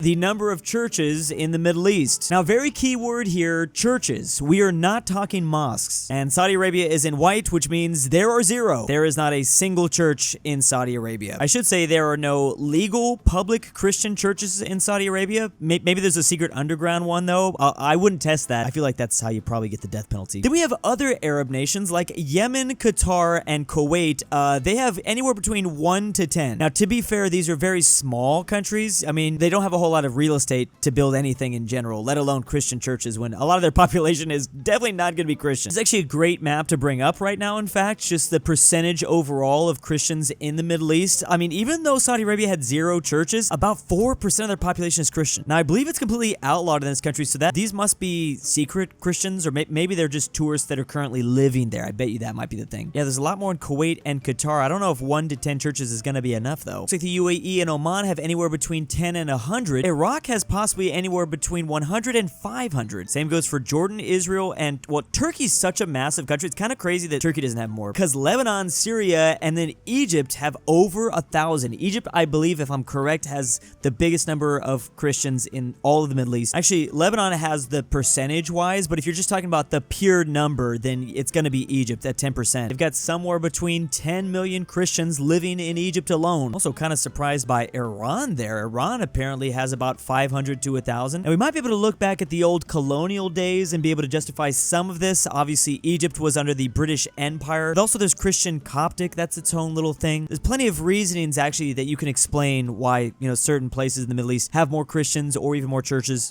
the number of churches in the Middle East. Now, very key word here, churches. We are not talking mosques. And Saudi Arabia is in white, which means there are zero. There is not a single church in Saudi Arabia. I should say there are no legal public Christian churches in Saudi Arabia. Maybe there's a secret underground one, though. I wouldn't test that. I feel like that's how you probably get the death penalty. Then we have other Arab nations like Yemen, Qatar, and Kuwait. They have anywhere between 1 to 10. Now, to be fair, these are very small countries. I mean, they don't have a whole lot of real estate to build anything in general, let alone Christian churches, when a lot of their population is definitely not going to be Christian. It's actually a great map to bring up right now, in fact, just the percentage overall of Christians in the Middle East. I mean, even though Saudi Arabia had 0 churches, about 4% of their population is Christian. Now, I believe it's completely outlawed in this country, so that these must be secret Christians, or maybe they're just tourists that are currently living there. I bet you that might be the thing. Yeah, there's a lot more in Kuwait and Qatar. I don't know if 1 to 10 churches is going to be enough, though. Looks like the UAE and Oman have anywhere between 10 and 100. Iraq has possibly anywhere between 100 and 500. Same goes for Jordan, Israel, and, well, Turkey's such a massive country. It's kind of crazy that Turkey doesn't have more, because Lebanon, Syria, and then Egypt have over 1,000. Egypt, I believe, if I'm correct, has the biggest number of Christians in all of the Middle East. Actually, Lebanon has the percentage-wise, but if you're just talking about the pure number, then it's going to be Egypt at 10%. They've got somewhere between 10 million Christians living in Egypt alone. Also kind of surprised by Iran there. Iran apparently has about 500 to 1,000. And we might be able to look back at the old colonial days and be able to justify some of this. Obviously, Egypt was under the British Empire. But also there's Christian Coptic. That's its own little thing. There's plenty of reasonings actually that you can explain why, certain places in the Middle East have more Christians or even more churches.